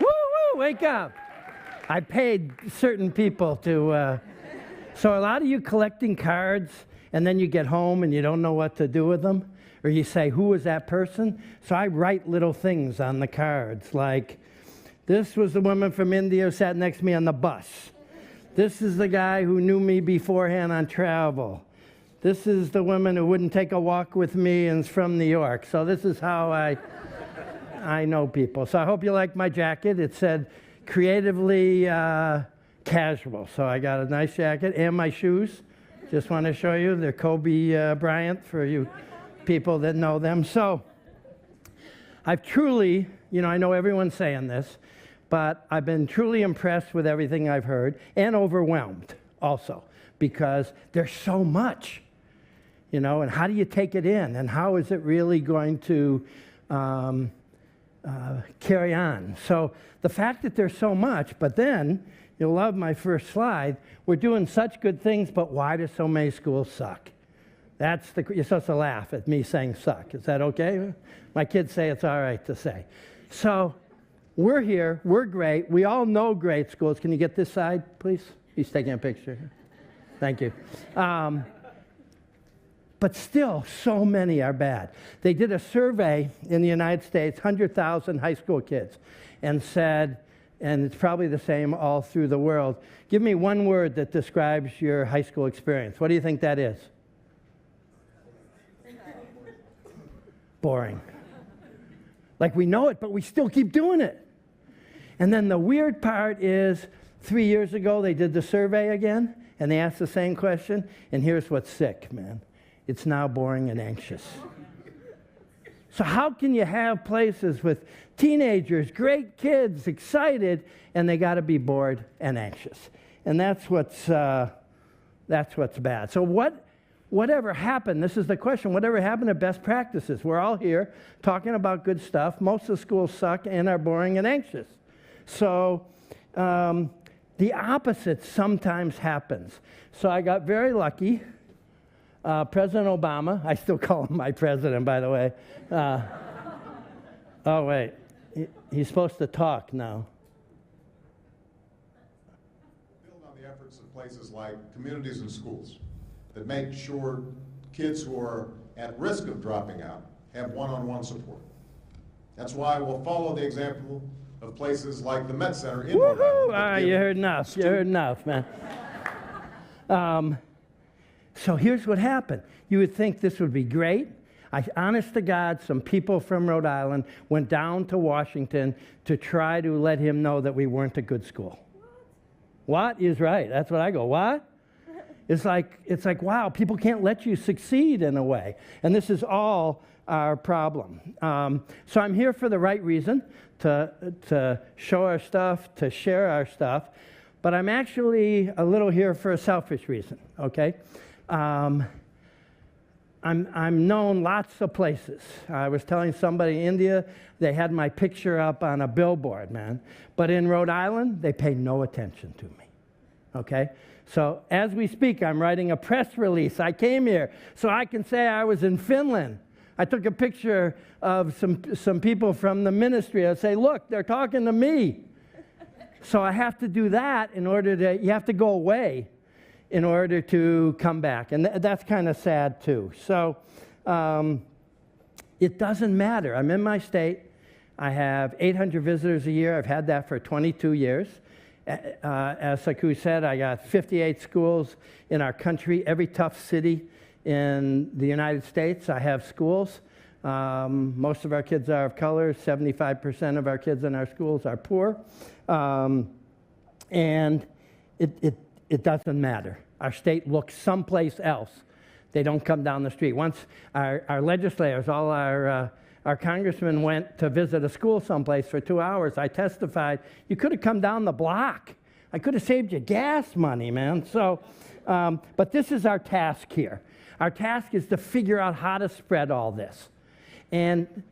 Woo, woo, wake up. I paid certain people to, so a lot of you collecting cards, and then you get home and you don't know what to do with them, or you say, who was that person? So I write little things on the cards, like, this was the woman from India who sat next to me on the bus. This is the guy who knew me beforehand on travel. This is the woman who wouldn't take a walk with me and is from New York. So this is how I know people. So I hope you like my jacket. It said creatively casual. So I got a nice jacket and my shoes. Just want to show you. They're Kobe Bryant for you people that know them. So I've truly, I know everyone's saying this, but I've been truly impressed with everything I've heard and overwhelmed also because there's so much. And how do you take it in? And how is it really going to carry on? So the fact that there's so much, but then, you'll love my first slide, we're doing such good things, but why do so many schools suck? You're supposed to laugh at me saying suck. Is that okay? My kids say it's all right to say. So we're here, we're great, we all know great schools. Can you get this side, please? He's taking a picture. Thank you. But still, so many are bad. They did a survey in the United States, 100,000 high school kids, and said, and it's probably the same all through the world, give me one word that describes your high school experience. What do you think that is? Boring. Like we know it, but we still keep doing it. And then the weird part is, 3 years ago, they did the survey again, and they asked the same question, and here's what's sick, man. It's now boring and anxious. So how can you have places with teenagers, great kids, excited, and they got to be bored and anxious? And that's what's bad. So whatever happened, this is the question, whatever happened to best practices? We're all here talking about good stuff. Most of the schools suck and are boring and anxious. So the opposite sometimes happens. So I got very lucky. President Obama, I still call him my president, by the way. Oh, wait. He's supposed to talk now. Build on the efforts of places like communities and schools that make sure kids who are at risk of dropping out have one-on-one support. That's why we'll follow the example of places like the Met Center in Rhode Island. All right, you heard enough. You heard enough, man. So here's what happened. You would think this would be great. Honest to God, some people from Rhode Island went down to Washington to try to let him know that we weren't a good school. What is right? That's what I go, what? It's like, wow, people can't let you succeed in a way. And this is all our problem. So I'm here for the right reason, to show our stuff, to share our stuff. But I'm actually a little here for a selfish reason, okay? I'm known lots of places. I was telling somebody in India, they had my picture up on a billboard, man. But in Rhode Island, they pay no attention to me, okay? So as we speak, I'm writing a press release. I came here so I can say I was in Finland. I took a picture of some people from the ministry. I say, look, they're talking to me. So I have to do that you have to go away in order to come back. And that's kind of sad too. So it doesn't matter. I'm in my state. I have 800 visitors a year. I've had that for 22 years. As Saku said, I got 58 schools in our country. Every tough city in the United States, I have schools. Most of our kids are of color. 75% of our kids in our schools are poor. And it doesn't matter. Our state looks someplace else. They don't come down the street. Once our legislators, all our congressmen went to visit a school someplace for 2 hours, I testified, you could have come down the block. I could have saved you gas money, man. So, but this is our task here. Our task is to figure out how to spread all this. And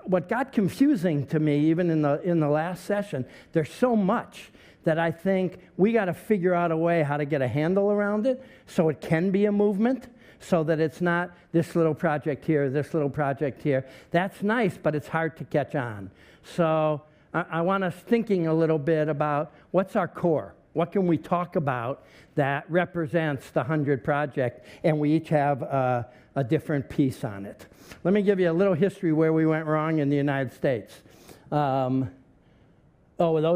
what got confusing to me, even in the last session, there's so much that I think we got to figure out a way how to get a handle around it so it can be a movement, so that it's not this little project here, this little project here. That's nice, but it's hard to catch on. So I want us thinking a little bit about what's our core? What can we talk about that represents the 100 Project? And we each have a different piece on it. Let me give you a little history where we went wrong in the United States. Those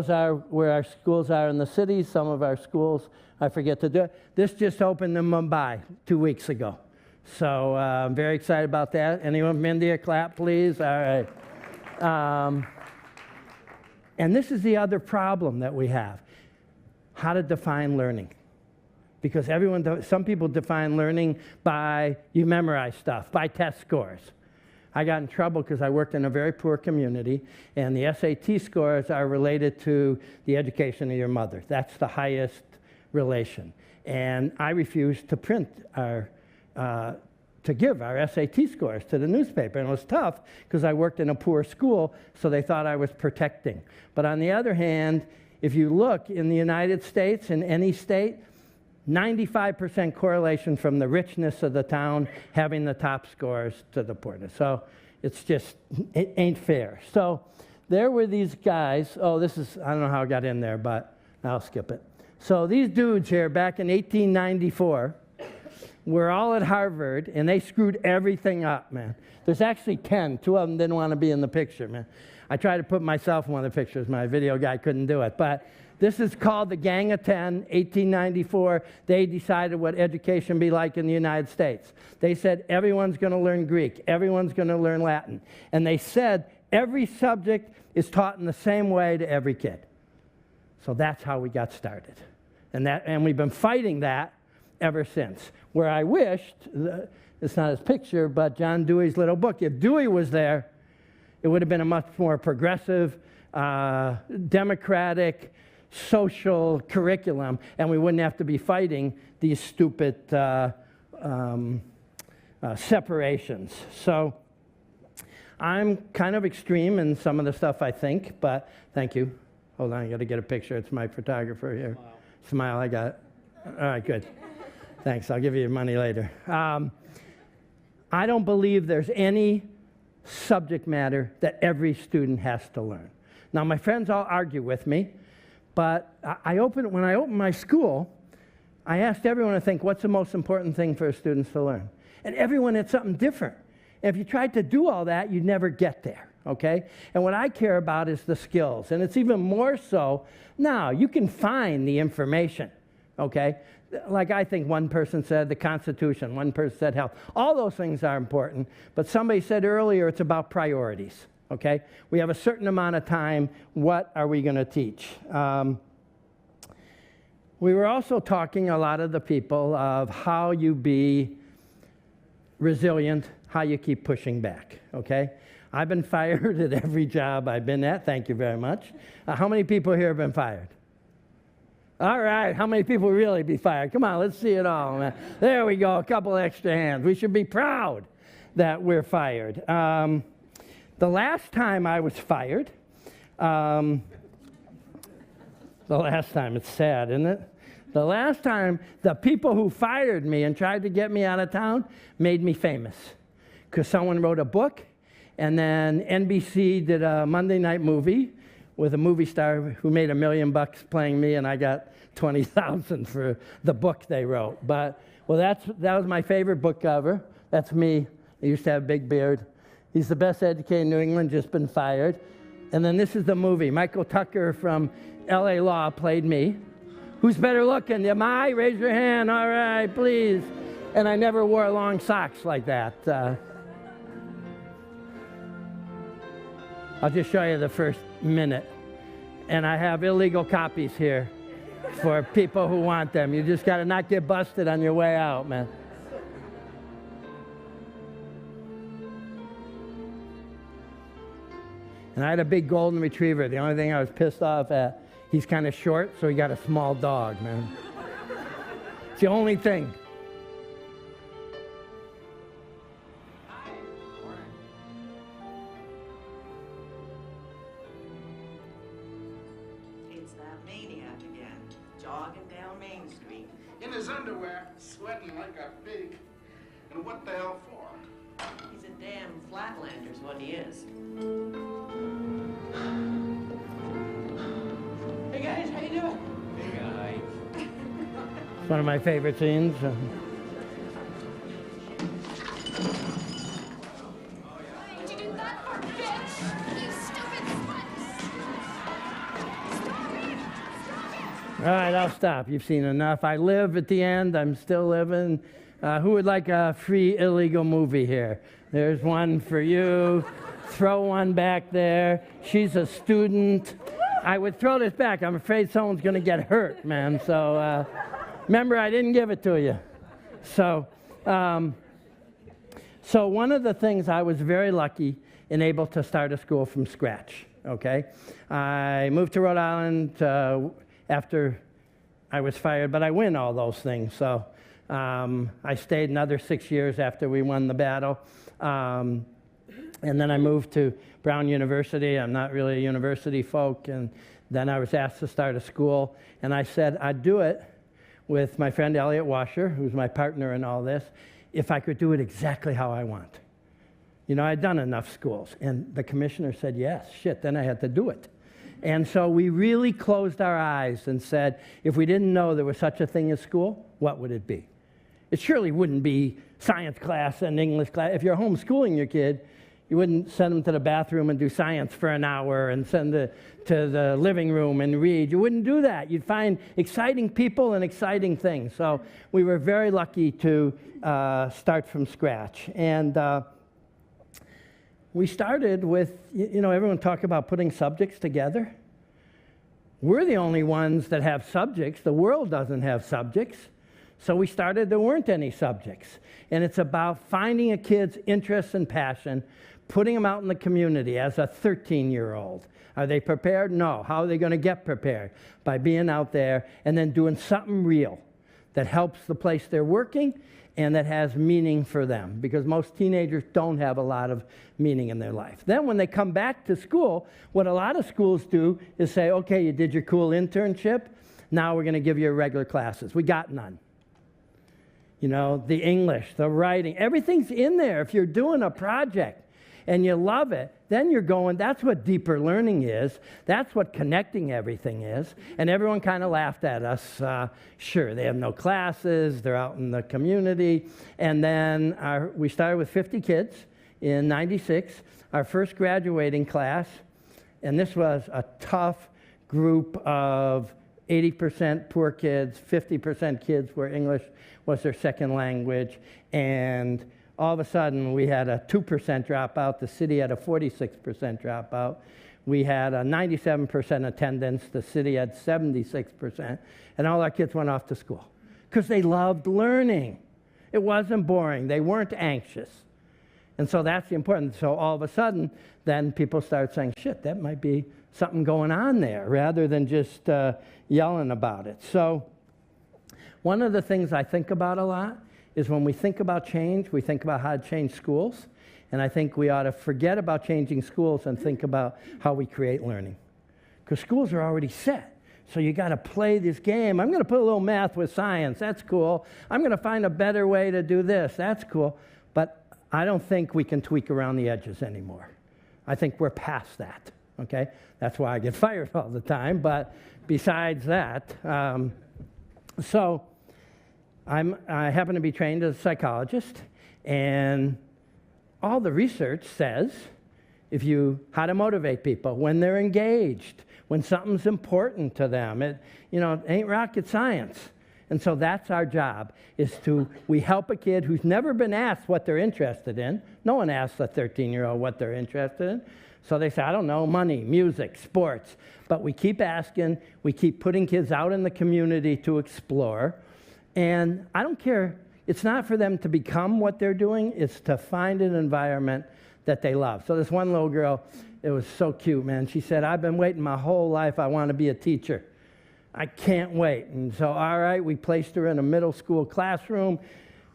are where our schools are in the cities. Some of our schools, I forget to do it. This just opened in Mumbai 2 weeks ago. So I'm very excited about that. Anyone from India, clap, please. All right. And this is the other problem that we have. How to define learning. Because some people define learning by you memorize stuff, by test scores. I got in trouble because I worked in a very poor community, and the SAT scores are related to the education of your mother. That's the highest relation. And I refused to print to give our SAT scores to the newspaper. And it was tough because I worked in a poor school, so they thought I was protecting. But on the other hand, if you look in the United States, in any state, 95% correlation from the richness of the town having the top scores to the poorness. So it's just, it ain't fair. So there were these guys. I don't know how I got in there, but I'll skip it. So these dudes here back in 1894 were all at Harvard, and they screwed everything up, man. There's actually 10. 2 of them didn't want to be in the picture, man. I tried to put myself in one of the pictures. My video guy couldn't do it. But this is called the Gang of 10, 1894. They decided what education be like in the United States. They said everyone's going to learn Greek. Everyone's going to learn Latin. And they said every subject is taught in the same way to every kid. So that's how we got started. And we've been fighting that ever since. Where I wished, it's not his picture, but John Dewey's little book, if Dewey was there, it would have been a much more progressive, democratic, social curriculum, and we wouldn't have to be fighting these stupid separations. So I'm kind of extreme in some of the stuff I think, but thank you. Hold on, I got to get a picture. It's my photographer here. Smile, I got it. All right, good. Thanks, I'll give you your money later. I don't believe there's any subject matter that every student has to learn. Now, my friends all argue with me, but when I opened my school, I asked everyone to think, what's the most important thing for students to learn? And everyone had something different. And if you tried to do all that, you'd never get there, okay? And what I care about is the skills. And it's even more so now. You can find the information, okay? Like I think one person said the Constitution, one person said health. All those things are important, but somebody said earlier it's about priorities, okay? We have a certain amount of time. What are we going to teach? We were also talking, a lot of the people, of how you be resilient, how you keep pushing back, okay? I've been fired at every job I've been at. Thank you very much. How many people here have been fired? All right, how many people really be fired? Come on, let's see it all, man. There we go, a couple extra hands. We should be proud that we're fired. The last time I was fired, the last time, it's sad, isn't it? The last time, the people who fired me and tried to get me out of town made me famous. Because someone wrote a book, and then NBC did a Monday night movie with a movie star who made $1 million playing me, and I got $20,000 for the book they wrote. But, well, that was my favorite book cover. That's me. I used to have a big beard. He's the best educated in New England, just been fired. And then this is the movie. Michael Tucker from LA Law played me. Who's better looking? Am I? Raise your hand. All right, please. And I never wore long socks like that. I'll just show you the first minute. And I have illegal copies here for people who want them. You just got to not get busted on your way out, man. And I had a big golden retriever. The only thing I was pissed off at, he's kind of short, so he got a small dog, man. It's the only thing. It's that maniac again, jogging down Main Street. In his underwear, sweating like a pig. And what the hell for? He's a damn Flatlander's what he is. It's one of my favorite scenes. Why did you do that for, bitch? You stupid sluts! All right, I'll stop. You've seen enough. I live at the end. I'm still living. Who would like a free illegal movie here? There's one for you. Throw one back there. She's a student. I would throw this back. I'm afraid someone's going to get hurt, man. So remember, I didn't give it to you. So one of the things, I was very lucky and able to start a school from scratch, okay? I moved to Rhode Island after I was fired, but I win all those things. So I stayed another 6 years after we won the battle. And then I moved to Brown University. I'm not really a university folk. And then I was asked to start a school. And I said I'd do it with my friend Elliot Washer, who's my partner in all this, if I could do it exactly how I want. You know, I'd done enough schools. And the commissioner said, yes, shit, then I had to do it. And so we really closed our eyes and said, if we didn't know there was such a thing as school, what would it be? It surely wouldn't be science class and English class. If you're homeschooling your kid, you wouldn't send them to the bathroom and do science for an hour and send them to the living room and read. You wouldn't do that. You'd find exciting people and exciting things. So we were very lucky to start from scratch. And we started with, you know, everyone talk about putting subjects together. We're the only ones that have subjects. The world doesn't have subjects. So we started, there weren't any subjects. And it's about finding a kid's interest and passion, putting them out in the community as a 13-year-old. Are they prepared? No. How are they going to get prepared? By being out there and then doing something real that helps the place they're working and that has meaning for them, because most teenagers don't have a lot of meaning in their life. Then when they come back to school, what a lot of schools do is say, okay, you did your cool internship, now we're going to give you regular classes. We got none. You know, the English, the writing, everything's in there. If you're doing a project and you love it, then you're going, that's what deeper learning is. That's what connecting everything is. And everyone kind of laughed at us. Sure, they have no classes. They're out in the community. And then we started with 50 kids in '96, our first graduating class. And this was a tough group of 80% poor kids, 50% kids where English was their second language, and all of a sudden we had a 2% dropout. The city had a 46% dropout. We had a 97% attendance. The city had 76%, and all our kids went off to school because they loved learning. It wasn't boring. They weren't anxious. And so that's the important. So all of a sudden, then people start saying, shit, that might be something going on there, rather than just yelling about it. So one of the things I think about a lot is when we think about change, we think about how to change schools. And I think we ought to forget about changing schools and think about how we create learning. Because schools are already set. So you got to play this game. I'm going to put a little math with science. That's cool. I'm going to find a better way to do this. That's cool. But I don't think we can tweak around the edges anymore. I think we're past that. Okay? That's why I get fired all the time. But besides that, so I happen to be trained as a psychologist, and all the research says how to motivate people when they're engaged, when something's important to them. It ain't rocket science. And so that's our job, we help a kid who's never been asked what they're interested in. No one asks a 13-year-old what they're interested in. So they say, I don't know, money, music, sports. But we keep asking, we keep putting kids out in the community to explore. And I don't care, it's not for them to become what they're doing, it's to find an environment that they love. So this one little girl, it was so cute, man. She said, I've been waiting my whole life, I want to be a teacher. I can't wait. And so, all right, we placed her in a middle school classroom.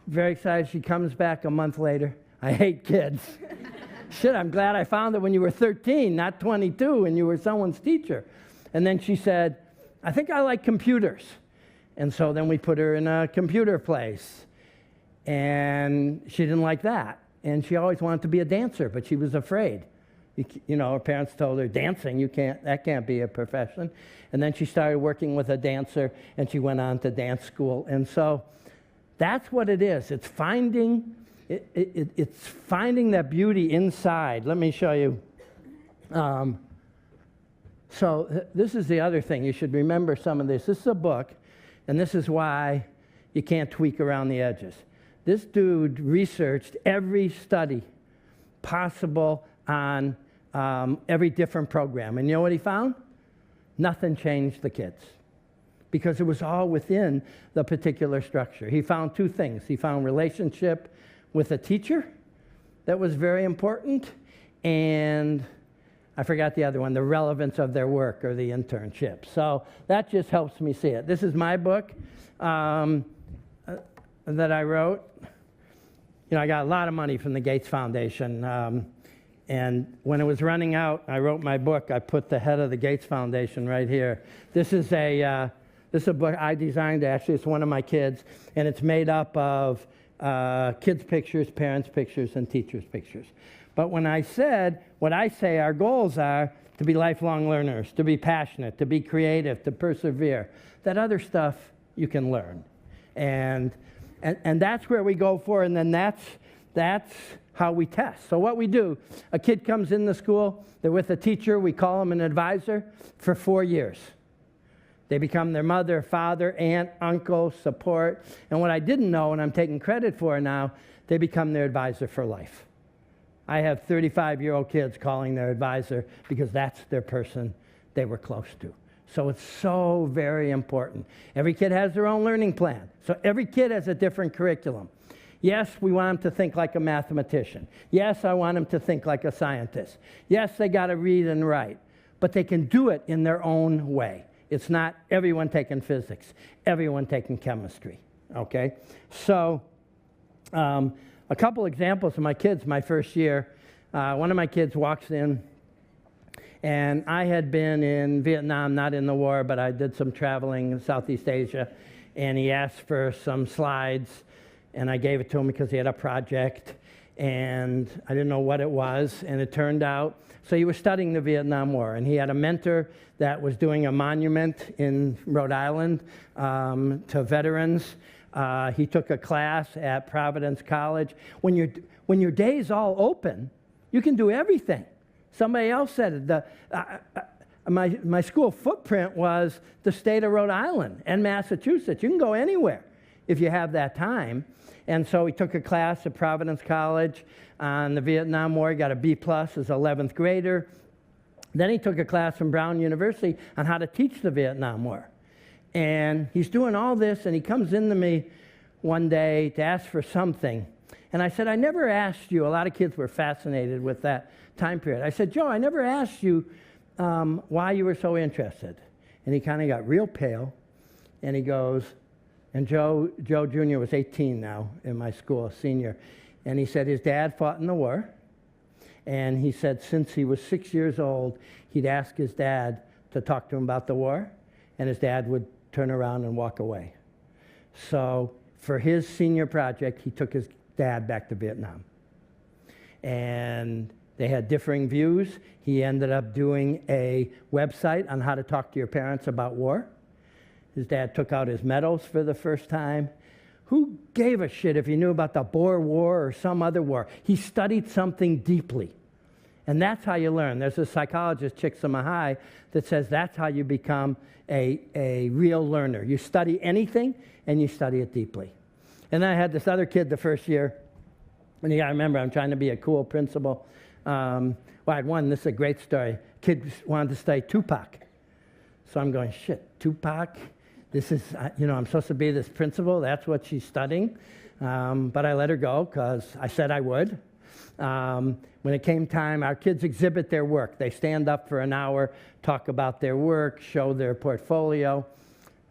Very excited, she comes back a month later. I hate kids. Shit, I'm glad I found it when you were 13, not 22, and you were someone's teacher. And then she said, I think I like computers. And so then we put her in a computer place. And she didn't like that. And she always wanted to be a dancer, but she was afraid. Her parents told her, dancing, that can't be a profession. And then she started working with a dancer, and she went on to dance school. And so that's what it is. It's finding that beauty inside. Let me show you. So this is the other thing. You should remember some of this. This is a book, and this is why you can't tweak around the edges. This dude researched every study possible on every different program. And you know what he found? Nothing changed the kids, because it was all within the particular structure. He found two things. He found relationship with a teacher that was very important, and I forgot the other one, the relevance of their work or the internship. So that just helps me see it. This is my book that I wrote. I got a lot of money from the Gates Foundation. And when it was running out, I wrote my book. I put the head of the Gates Foundation right here. This is a book I designed, actually. It's one of my kids, and it's made up of kids' pictures, parents' pictures, and teachers' pictures. But when I said, what I say our goals are to be lifelong learners, to be passionate, to be creative, to persevere. That other stuff you can learn. And that's where we go for, and then that's how we test. So what we do, a kid comes in the school, they're with a teacher, we call them an advisor for 4 years. They become their mother, father, aunt, uncle, support. And what I didn't know, and I'm taking credit for now, they become their advisor for life. I have 35-year-old kids calling their advisor because that's their person they were close to. So it's so very important. Every kid has their own learning plan. So every kid has a different curriculum. Yes, we want them to think like a mathematician. Yes, I want them to think like a scientist. Yes, they got to read and write. But they can do it in their own way. It's not everyone taking physics, everyone taking chemistry, okay? So a couple examples of my kids my first year. One of my kids walks in, and I had been in Vietnam, not in the war, but I did some traveling in Southeast Asia, and he asked for some slides, and I gave it to him because he had a project, and I didn't know what it was, and it turned out, so he was studying the Vietnam War, and he had a mentor that was doing a monument in Rhode Island to veterans. He took a class at Providence College. When your day's all open, you can do everything. Somebody else said it. My school footprint was the state of Rhode Island and Massachusetts. You can go anywhere if you have that time. And so he took a class at Providence College on the Vietnam War. He got a B+ as an 11th grader. Then he took a class from Brown University on how to teach the Vietnam War. And he's doing all this, and he comes into me one day to ask for something. And I said, I never asked you. A lot of kids were fascinated with that time period. I said, Joe, I never asked you why you were so interested. And he kind of got real pale, and he goes, and Joe Jr. was 18 now in my school, a senior. And he said his dad fought in the war. And he said since he was 6 years old, he'd ask his dad to talk to him about the war, and his dad would turn around and walk away. So for his senior project, he took his dad back to Vietnam. And they had differing views. He ended up doing a website on how to talk to your parents about war. His dad took out his medals for the first time. Who gave a shit if he knew about the Boer War or some other war? He studied something deeply. And that's how you learn. There's a psychologist, Csikszentmihalyi, that says that's how you become a real learner. You study anything, and you study it deeply. And then I had this other kid the first year, and you got to remember, I'm trying to be a cool principal. Well, I had one, this is a great story. Kid wanted to study Tupac. So I'm going, shit, Tupac? This is, I'm supposed to be this principal. That's what she's studying. But I let her go because I said I would. When it came time, our kids exhibit their work. They stand up for an hour, talk about their work, show their portfolio.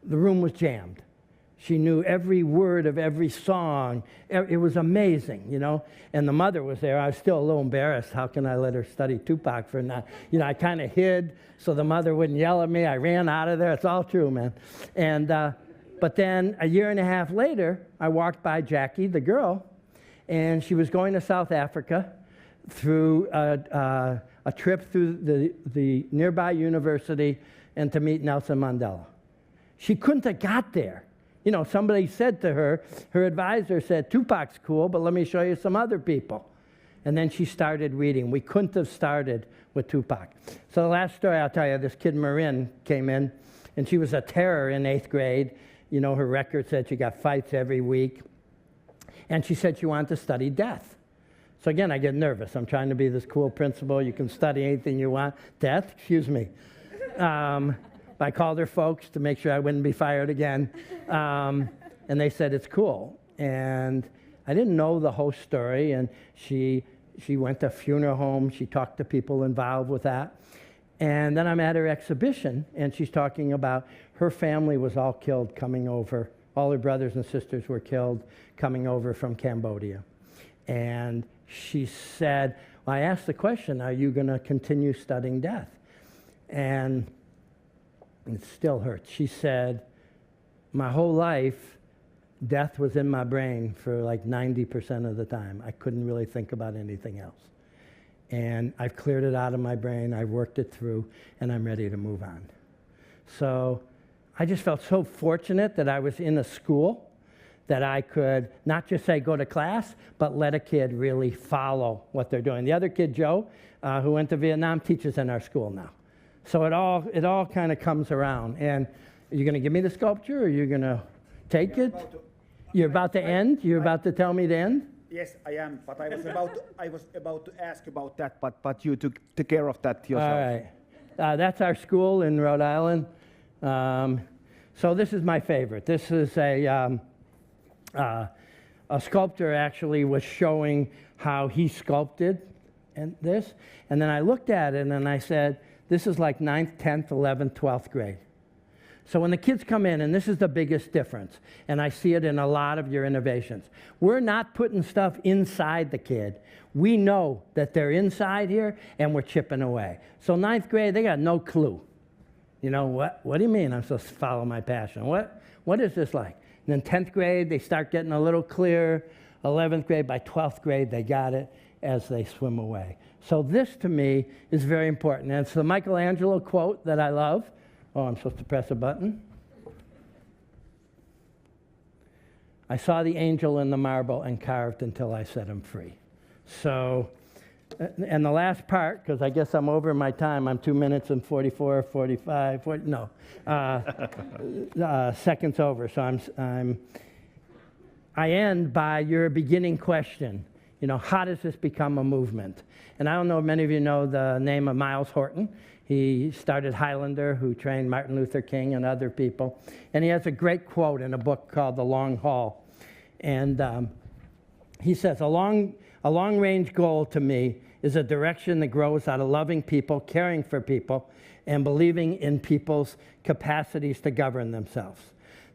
The room was jammed. She knew every word of every song. It was amazing, And the mother was there. I was still a little embarrassed. How can I let her study Tupac for now? I kind of hid so the mother wouldn't yell at me. I ran out of there. It's all true, man. And but then a year and a half later, I walked by Jackie, the girl, and she was going to South Africa through a a trip through the nearby university and to meet Nelson Mandela. She couldn't have got there. You know, somebody said to her, her advisor said, Tupac's cool, but let me show you some other people. And then she started reading. We couldn't have started with Tupac. So the last story I'll tell you, this kid Marin came in, and she was a terror in 8th grade. You know, her record said she got fights every week. And she said she wanted to study death. So again, I get nervous. I'm trying to be this cool principal. You can study anything you want. Death? Excuse me. I called her folks to make sure I wouldn't be fired again. And they said, it's cool. And I didn't know the whole story. And she went to funeral homes. She talked to people involved with that. And then I'm at her exhibition, and she's talking about her family was all killed coming over. All her brothers and sisters were killed coming over from Cambodia. And she said, well, I asked the question, are you going to continue studying death? And it still hurts. She said, my whole life, death was in my brain for like 90% of the time. I couldn't really think about anything else. And I've cleared it out of my brain, I've worked it through, and I'm ready to move on. So I just felt so fortunate that I was in a school that I could not just say go to class, but let a kid really follow what they're doing. The other kid, Joe, who went to Vietnam, teaches in our school now. So it all kind of comes around. And are you going to give me the sculpture, or are you going to take it? You're about to end? You're about to tell me to end? Yes, I am, but I was about to ask about that, but you took care of that yourself. All right. That's our school in Rhode Island. So this is my favorite. This is a sculptor actually was showing how he sculpted this. And then I looked at it and I said, this is like 9th, 10th, 11th, 12th grade. So when the kids come in, and this is the biggest difference, and I see it in a lot of your innovations, we're not putting stuff inside the kid. We know that they're inside here, and we're chipping away. So 9th grade, they got no clue. You know, what do you mean I'm supposed to follow my passion? What is this like? And then 10th grade, they start getting a little clearer. 11th grade, by 12th grade, they got it as they swim away. So this, to me, is very important. And it's the Michelangelo quote that I love. Oh, I'm supposed to press a button? I saw the angel in the marble and carved until I set him free. So, and the last part, because I guess I'm over my time, I'm 2 minutes and 44, 45, 40, no, seconds over. So I end by your beginning question. You know, how does this become a movement? And I don't know if many of you know the name of Miles Horton. He started Highlander, who trained Martin Luther King and other people. And he has a great quote in a book called The Long Haul. And he says, a long-range goal to me is a direction that grows out of loving people, caring for people, and believing in people's capacities to govern themselves.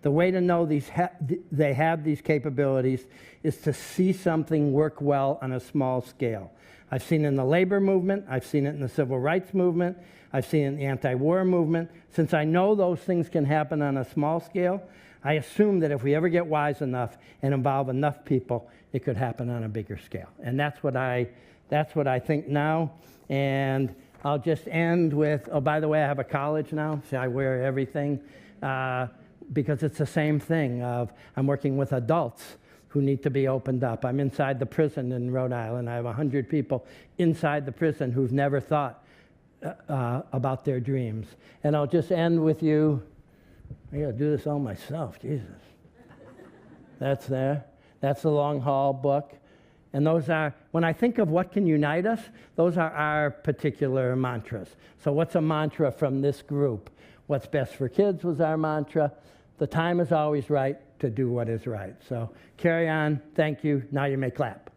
The way to know they have these capabilities is to see something work well on a small scale. I've seen it in the labor movement. I've seen it in the civil rights movement. I've seen it in the anti-war movement. Since I know those things can happen on a small scale, I assume that if we ever get wise enough and involve enough people, it could happen on a bigger scale. And that's what I think now. And I'll just end with, oh, by the way, I have a college now. See, I wear everything because it's the same thing of I'm working with adults who need to be opened up. I'm inside the prison in Rhode Island. I have 100 people inside the prison who've never thought about their dreams. And I'll just end with you. I gotta do this all myself, Jesus. That's there. That's the Long Haul book. And those are, when I think of what can unite us, those are our particular mantras. So what's a mantra from this group? What's best for kids was our mantra. The time is always right to do what is right. So carry on. Thank you. Now you may clap.